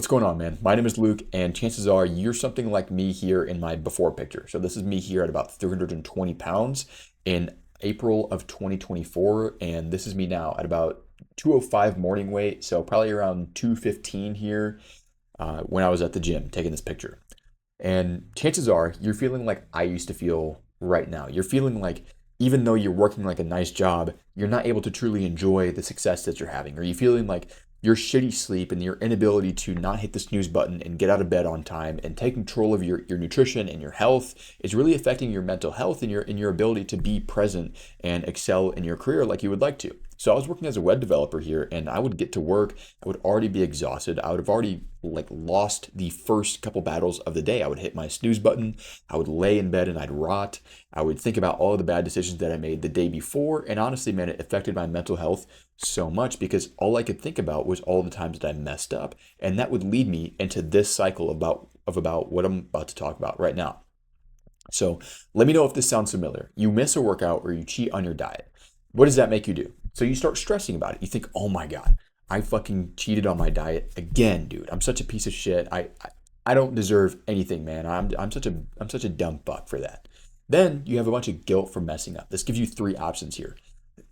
What's going on, man? My name is Luke, and chances are you're something like me here in my before picture. So this is me here at about 320 pounds in April of 2024, and this is me now at about 205 morning weight, so probably around 215 here when I was at the gym taking this picture. And chances are you're feeling like I used to feel right now. You're feeling like even though you're working like a nice job, you're not able to truly enjoy the success that you're having. Are you feeling like your shitty sleep and your inability to not hit the snooze button and get out of bed on time and take control of your nutrition and your health is really affecting your mental health and your ability to be present and excel in your career like you would like to? So I was working as a web developer here, and I would get to work, I would already be exhausted. I would have already lost the first couple battles of the day. I would hit my snooze button, I would lay in bed and I'd rot. I would think about all of the bad decisions that I made the day before, and honestly, man, it affected my mental health so much because all I could think about was all the times that I messed up, and that would lead me into this cycle about what I'm about to talk about right now. So let me know if this sounds familiar. You miss a workout or you cheat on your diet. What does that make you do? So you start stressing about it. You think, oh my God, I fucking cheated on my diet again, dude. I'm such a piece of shit. I don't deserve anything, man. I'm such a dumb fuck for that. Then you have a bunch of guilt for messing up. This gives you three options here.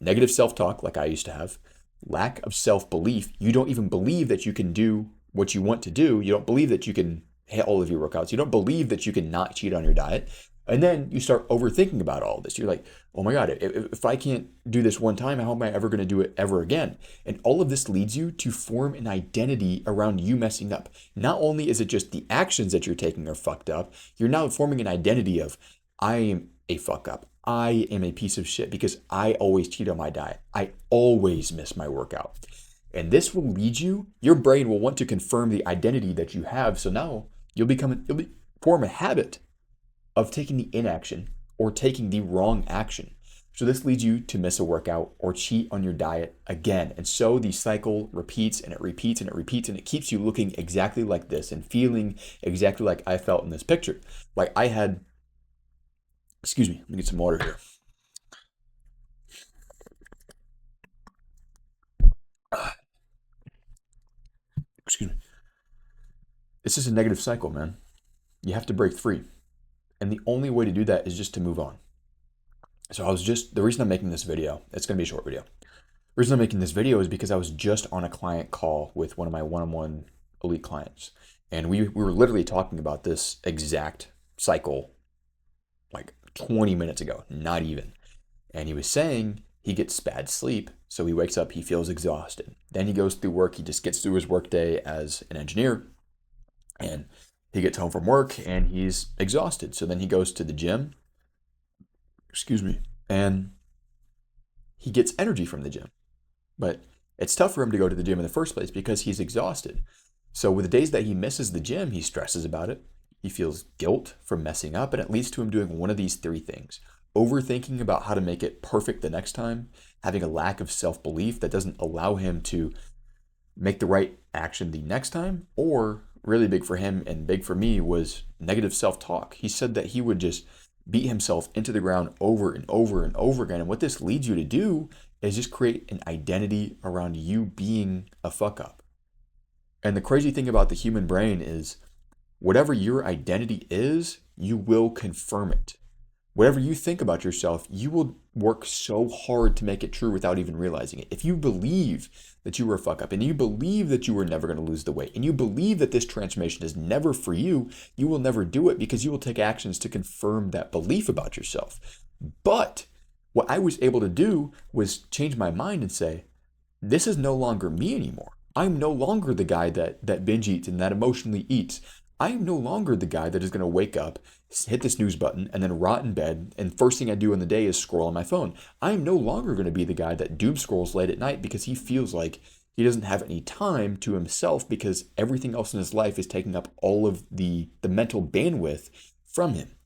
Negative self-talk, like I used to have. Lack of self-belief. You don't even believe that you can do what you want to do. You don't believe that you can hit all of your workouts. You don't believe that you can not cheat on your diet. And then you start overthinking about all of this. You're like, oh my God, if I can't do this one time, how am I ever going to do it ever again? And all of this leads you to form an identity around you messing up. Not only is it just the actions that you're taking are fucked up, you're now forming an identity of, I am a fuck up. I am a piece of shit because I always cheat on my diet. I always miss my workout. And this will lead you, your brain will want to confirm the identity that you have. So now you'll form a habit of taking the inaction or taking the wrong action. So this leads you to miss a workout or cheat on your diet again. And so the cycle repeats and it repeats and it repeats, and it keeps you looking exactly like this and feeling exactly like I felt in this picture. Like I had, excuse me, let me get some water here. Excuse me. This is a negative cycle, man. You have to break free. And the only way to do that is just to move on. So the reason I'm making this video, it's going to be a short video. The reason I'm making this video is because I was just on a client call with one of my one-on-one elite clients. And we were literally talking about this exact cycle like 20 minutes ago, not even. And he was saying he gets bad sleep. So he wakes up, he feels exhausted. Then he goes through work, he just gets through his workday as an engineer. And he gets home from work and he's exhausted. So then he goes to the gym, excuse me, and he gets energy from the gym. But it's tough for him to go to the gym in the first place because he's exhausted. So with the days that he misses the gym, he stresses about it. He feels guilt from messing up, and it leads to him doing one of these three things: overthinking about how to make it perfect the next time, having a lack of self-belief that doesn't allow him to make the right action the next time, or really big for him and big for me was negative self-talk. He said that he would just beat himself into the ground over and over and over again. And what this leads you to do is just create an identity around you being a fuck up. And the crazy thing about the human brain is whatever your identity is, you will confirm it. Whatever you think about yourself, you will work so hard to make it true without even realizing it. If you believe that you were a fuck up and you believe that you were never going to lose the weight and you believe that this transformation is never for you, you will never do it because you will take actions to confirm that belief about yourself. But what I was able to do was change my mind and say, this is no longer me anymore. I'm no longer the guy that binge eats and that emotionally eats. I am no longer the guy that is going to wake up, hit the snooze button, and then rot in bed, and first thing I do in the day is scroll on my phone. I am no longer going to be the guy that doom scrolls late at night because he feels like he doesn't have any time to himself because everything else in his life is taking up all of the mental bandwidth from him.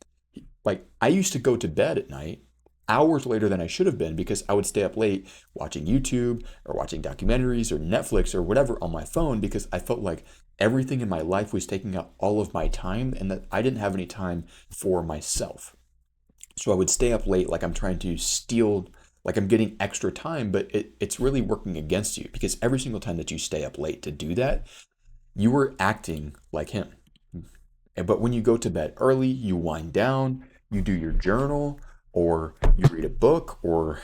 Like, I used to go to bed at night hours later than I should have been because I would stay up late watching YouTube or watching documentaries or Netflix or whatever on my phone because I felt like everything in my life was taking up all of my time and that I didn't have any time for myself. So I would stay up late like I'm trying to steal, like I'm getting extra time, but it's really working against you because every single time that you stay up late to do that, you were acting like him. But when you go to bed early, you wind down, you do your journal, or you read a book, or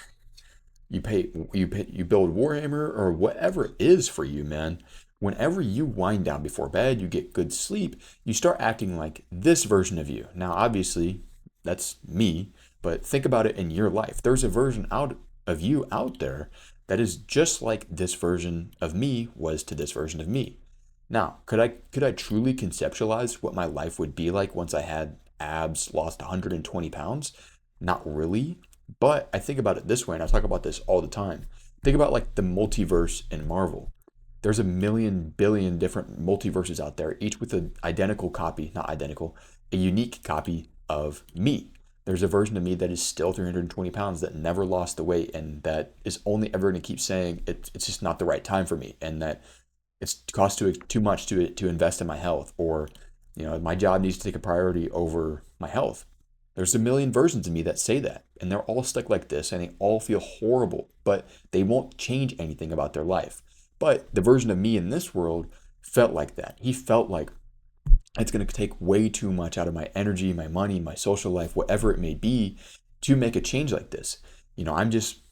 you build Warhammer, or whatever it is for you, man. Whenever you wind down before bed, you get good sleep, you start acting like this version of you. Now, obviously, that's me, but think about it in your life. There's a version out of you out there that is just like this version of me was to this version of me. Now, could I truly conceptualize what my life would be like once I had abs, lost 120 pounds? Not really. But I think about it this way, and I talk about this all the time. Think about like the multiverse in Marvel. There's a million billion different multiverses out there, each with an identical copy, not identical, a unique copy of me. There's a version of me that is still 320 pounds that never lost the weight and that is only ever going to keep saying it's just not the right time for me and that it's cost too much to invest in my health, or my job needs to take a priority over my health. There's a million versions of me that say that, and they're all stuck like this, and they all feel horrible, but they won't change anything about their life. But the version of me in this world felt like that. He felt like it's going to take way too much out of my energy, my money, my social life, whatever it may be, to make a change like this.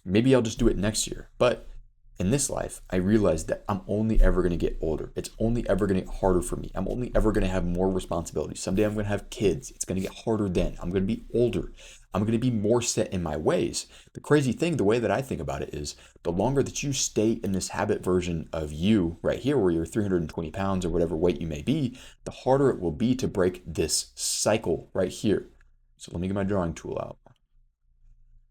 Maybe I'll just do it next year. But in this life, I realized that I'm only ever going to get older. It's only ever going to get harder for me. I'm only ever going to have more responsibilities. Someday I'm going to have kids. It's going to get harder then. I'm going to be older. I'm going to be more set in my ways. The crazy thing, the way that I think about it is the longer that you stay in this habit version of you right here, where you're 320 pounds or whatever weight you may be, the harder it will be to break this cycle right here. So let me get my drawing tool out.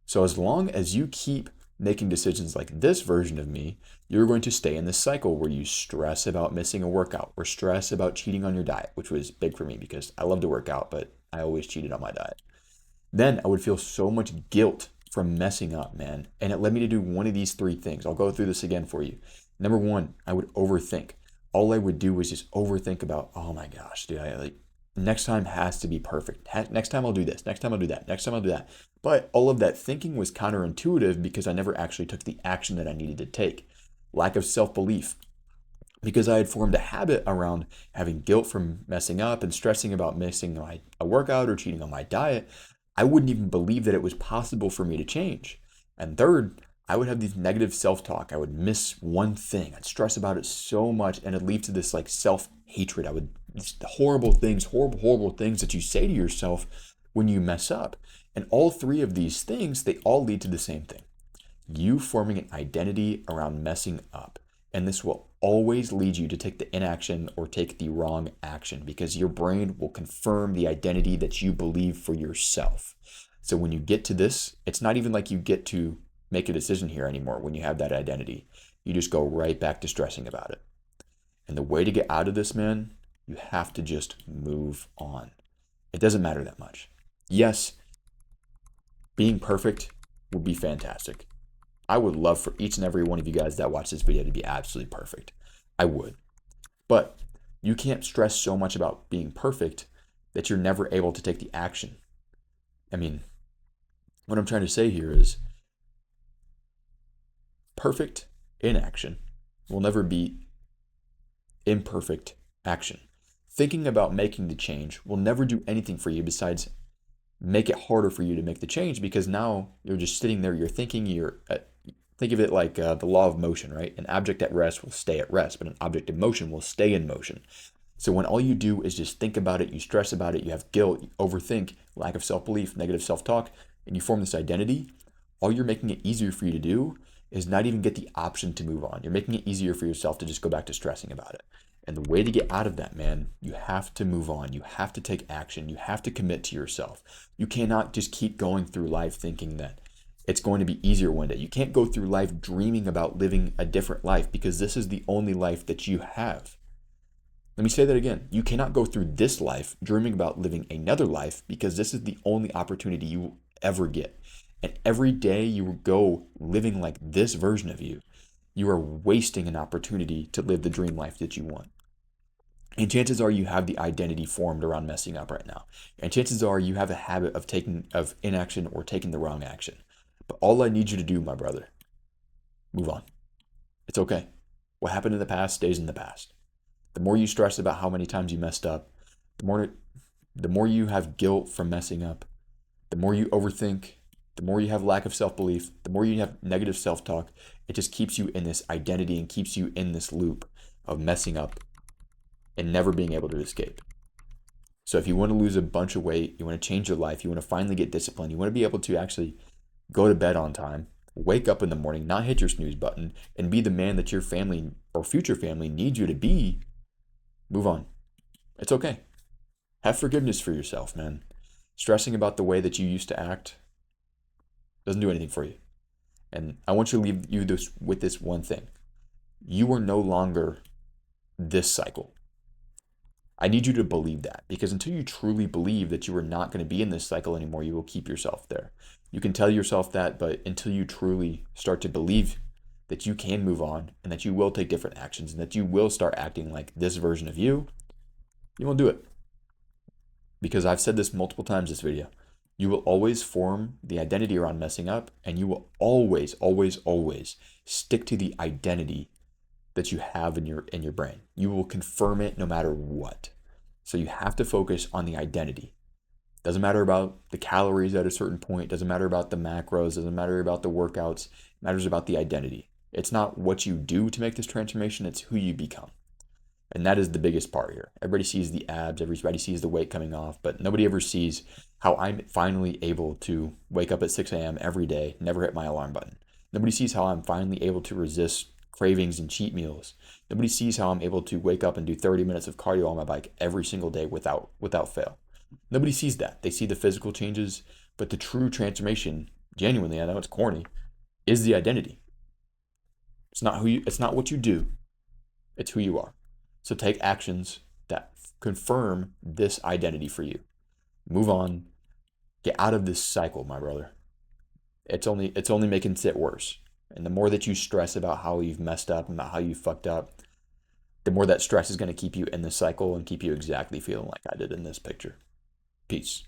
So as long as you keep making decisions like this version of me, you're going to stay in this cycle where you stress about missing a workout or stress about cheating on your diet, which was big for me because I love to work out, but I always cheated on my diet. Then I would feel so much guilt from messing up, man. And it led me to do one of these three things. I'll go through this again for you. Number one, I would overthink. All I would do was just overthink about, oh my gosh, dude, next time has to be perfect. Next time I'll do this. Next time I'll do that. Next time I'll do that. But all of that thinking was counterintuitive because I never actually took the action that I needed to take. Lack of self-belief. Because I had formed a habit around having guilt from messing up and stressing about missing a workout or cheating on my diet, I wouldn't even believe that it was possible for me to change. And third, I would have these negative self-talk. I would miss one thing. I'd stress about it so much and it'd lead to this like self-hatred. Horrible things that you say to yourself when you mess up. And all three of these things, they all lead to the same thing. You forming an identity around messing up. And this will always lead you to take the inaction or take the wrong action because your brain will confirm the identity that you believe for yourself. So when you get to this, it's not even like you get to make a decision here anymore when you have that identity. You just go right back to stressing about it. And the way to get out of this, man, you have to just move on. It doesn't matter that much. Yes, being perfect would be fantastic. I would love for each and every one of you guys that watch this video to be absolutely perfect. I would. But you can't stress so much about being perfect that you're never able to take the action. I mean, what I'm trying to say here is perfect inaction will never be imperfect action. Thinking about making the change will never do anything for you besides make it harder for you to make the change because now you're just sitting there, you're thinking, think of it like the law of motion, right? An object at rest will stay at rest, but an object in motion will stay in motion. So when all you do is just think about it, you stress about it, you have guilt, you overthink, lack of self-belief, negative self-talk, and you form this identity, all you're making it easier for you to do is not even get the option to move on. You're making it easier for yourself to just go back to stressing about it. And the way to get out of that, man, you have to move on. You have to take action. You have to commit to yourself. You cannot just keep going through life thinking that it's going to be easier one day. You can't go through life dreaming about living a different life because this is the only life that you have. Let me say that again. You cannot go through this life dreaming about living another life because this is the only opportunity you will ever get. And every day you go living like this version of you, you are wasting an opportunity to live the dream life that you want. And chances are you have the identity formed around messing up right now. And chances are you have a habit of inaction or taking the wrong action. But all I need you to do, my brother, move on. It's okay. What happened in the past stays in the past. The more you stress about how many times you messed up, the more you have guilt from messing up, the more you overthink, the more you have lack of self-belief, the more you have negative self-talk. It just keeps you in this identity and keeps you in this loop of messing up and never being able to escape. So if you want to lose a bunch of weight, you want to change your life, you want to finally get disciplined, you want to be able to actually go to bed on time, wake up in the morning, not hit your snooze button, and be the man that your family or future family needs you to be, move on. It's okay. Have forgiveness for yourself, man. Stressing about the way that you used to act doesn't do anything for you. And I want you to leave you with this one thing. You are no longer this cycle. I need you to believe that, because until you truly believe that you are not going to be in this cycle anymore, you will keep yourself there. You can tell yourself that, but until you truly start to believe that you can move on and that you will take different actions and that you will start acting like this version of you, you won't do it. Because I've said this multiple times this video. You will always form the identity around messing up, and you will always, always, always stick to the identity that you have in your brain. You will confirm it no matter what. So you have to focus on the identity. Doesn't matter about the calories at a certain point, doesn't matter about the macros, doesn't matter about the workouts, it matters about the identity. It's not what you do to make this transformation, it's who you become. And that is the biggest part here. Everybody sees the abs, everybody sees the weight coming off, but nobody ever sees how I'm finally able to wake up at 6 a.m. every day, never hit my alarm button. Nobody sees how I'm finally able to resist cravings and cheat meals. Nobody sees how I'm able to wake up and do 30 minutes of cardio on my bike every single day without fail. Nobody sees that. They see the physical changes, but the true transformation, genuinely, I know it's corny, is the identity. It's not what you do, it's who you are. So take actions that confirm this identity for you. Move on. Get out of this cycle, my brother. It's only making it worse. And the more that you stress about how you've messed up and about how you fucked up, the more that stress is going to keep you in this cycle and keep you exactly feeling like I did in this picture. Peace.